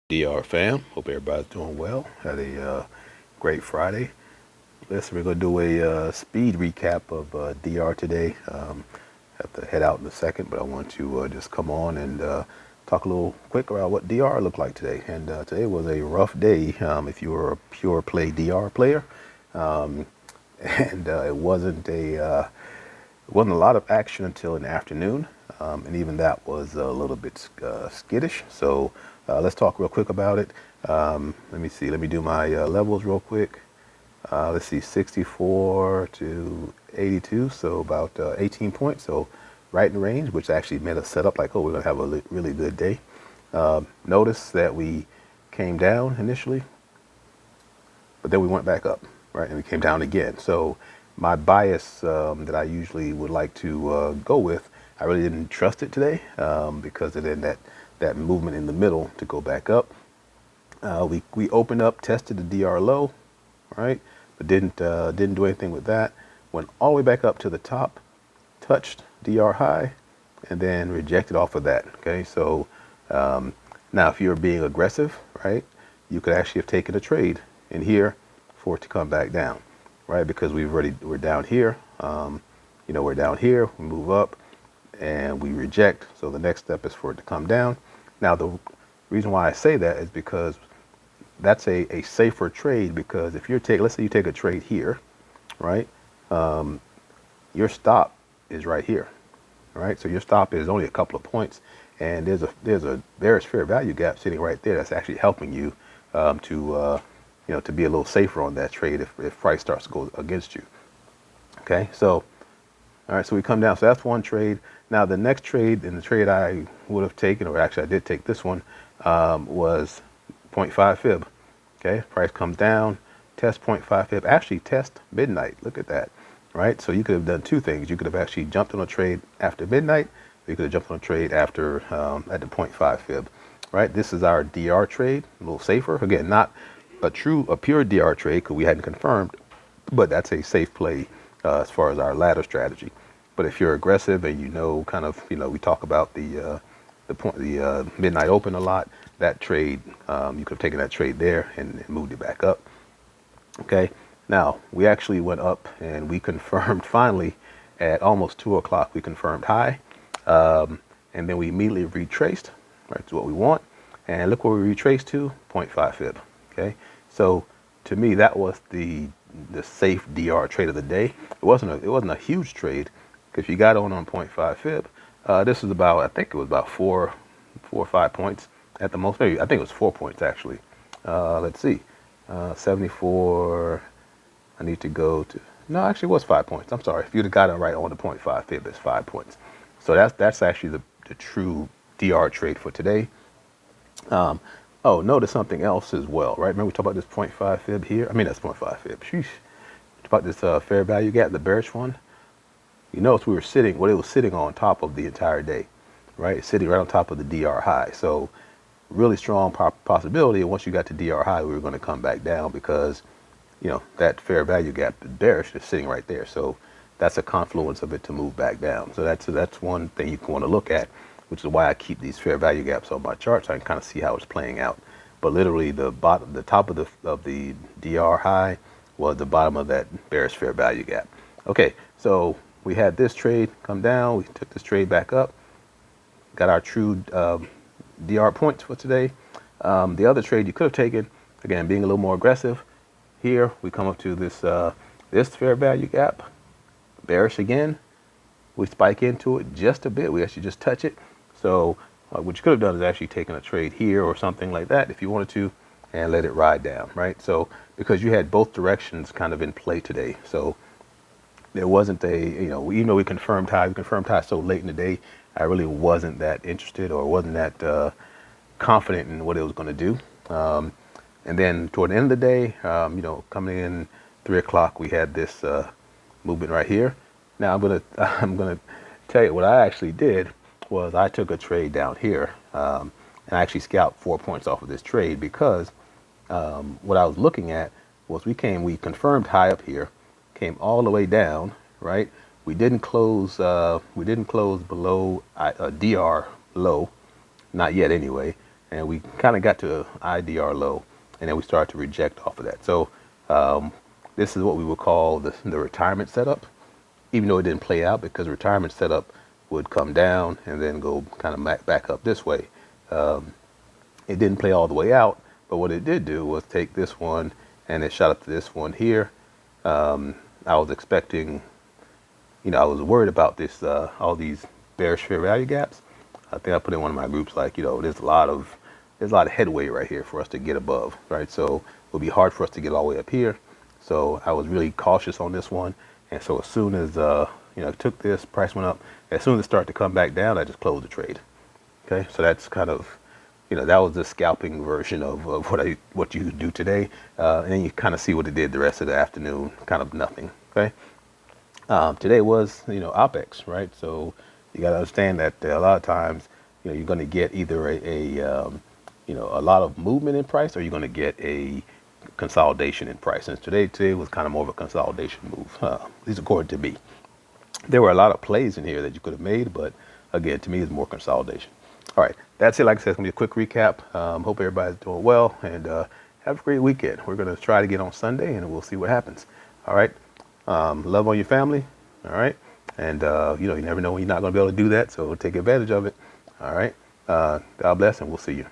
DR fam, hope everybody's doing well. Had a great Friday. Listen, we're going to do a speed recap of DR today. Have to head out in a second, but I want to just come on and talk a little quick about what DR looked like today. And today was a rough day if you were a pure play DR player. Um, and it wasn't a lot of action until in the afternoon, and even that was a little bit skittish. So let's talk real quick about it. Let me see. Let me do my levels real quick. Let's see, 64 to 82, so about 18 points. So right in range, which actually made us set up like, oh, we're going to have a really good day. Notice that we came down initially, but then we went back up, right? And we came down again. So my bias that I usually would like to go with, I really didn't trust it today because of then that movement in the middle to go back up. We opened up, tested the DR low, right? But didn't do anything with that. Went all the way back up to the top, touched DR high, and then rejected off of that. Okay, so now if you're being aggressive, right, you could actually have taken a trade in here for it to come back down, right? Because we're down here. We're down here. We move up, and we reject. So the next step is for it to come down. Now the reason why I say that is because that's a safer trade, because if let's say you take a trade here, right? Your stop is right here, right? So your stop is only a couple of points, and there's fair value gap sitting right there that's actually helping you to be a little safer on that trade if price starts to go against you. Okay, so all right, so we come down. So that's one trade. Now the next trade, and the trade I would have taken, or actually I did take this one, was 0.5 fib. Okay, price comes down, test 0.5 fib, actually test midnight. Look at that, right? So you could have done two things. You could have actually jumped on a trade after midnight, or you could have jumped on a trade after at the 0.5 fib, right? This is our DR trade, a little safer. Again, not a pure DR trade because we hadn't confirmed, but that's a safe play as far as our ladder strategy. But if you're aggressive and we talk about the midnight open a lot. That trade, you could have taken that trade there and moved it back up. Okay. Now we actually went up and we confirmed finally at almost 2 o'clock. We confirmed high, and then we immediately retraced right to what we want. And look where we retraced to, 0.5 fib. Okay. So to me, that was the safe DR trade of the day. It wasn't a huge trade because you got on 0.5 fib. This was about, I think it was about four or 5 points at the most. Maybe I think it was 4 points actually. Let's see, 74. I need to go to. No, actually, it was 5 points. I'm sorry. If you'd have got it right on the 0.5 fib, it's 5 points. So that's actually the true DR trade for today. Oh, notice something else as well, right? Remember we talked about this 0.5 fib here? I mean, that's 0.5 fib. Sheesh. About this fair value gap, the bearish one. You notice it was sitting on top of the entire day, right? Sitting right on top of the DR high. So really strong possibility. And once you got to DR high, we were going to come back down because, that fair value gap, the bearish, is sitting right there. So that's a confluence of it to move back down. So that's one thing you want to look at, which is why I keep these fair value gaps on my chart so I can kind of see how it's playing out. But literally the top of the DR high was the bottom of that bearish fair value gap. Okay, so we had this trade come down. We took this trade back up. Got our true DR points for today. The other trade you could have taken, again, being a little more aggressive. Here we come up to this fair value gap, bearish again. We spike into it just a bit. We actually just touch it. So what you could have done is actually taken a trade here or something like that if you wanted to, and let it ride down, right? So because you had both directions kind of in play today. So there wasn't even though we confirmed high so late in the day, I really wasn't that interested or wasn't that confident in what it was going to do. And then toward the end of the day, coming in 3 o'clock, we had this movement right here. Now I'm gonna tell you what I actually did was I took a trade down here, and I actually scalped 4 points off of this trade because what I was looking at was we confirmed high up here, came all the way down, right? We didn't close below a DR low, not yet anyway. and we kind of got to a IDR low, and then we started to reject off of that. So this is what we would call the retirement setup, even though it didn't play out, because retirement setup would come down and then go kind of back up this way. It didn't play all the way out, but what it did do was take this one and it shot up to this one here. I was expecting, I was worried about this, all these bearish fair value gaps. I think I put in one of my groups, like, there's a lot of headway right here for us to get above, right? So it would be hard for us to get all the way up here. So I was really cautious on this one. And so as soon as, I took this, price went up. As soon as it started to come back down, I just closed the trade. Okay, so that's kind of, that was the scalping version of what you do today. And then you kind of see what it did the rest of the afternoon, kind of nothing. Okay. Today was, OPEX, right? So you got to understand that a lot of times, you're going to get either a lot of movement in price, or you're going to get a consolidation in price. And today was kind of more of a consolidation move, at least according to me. There were a lot of plays in here that you could have made, but again, to me, it's more consolidation. All right, that's it. Like I said, it's going to be a quick recap. Hope everybody's doing well, and have a great weekend. We're going to try to get on Sunday, and we'll see what happens. All right. Love on your family. All right. And, you never know when you're not going to be able to do that. So take advantage of it. All right. God bless, and we'll see you.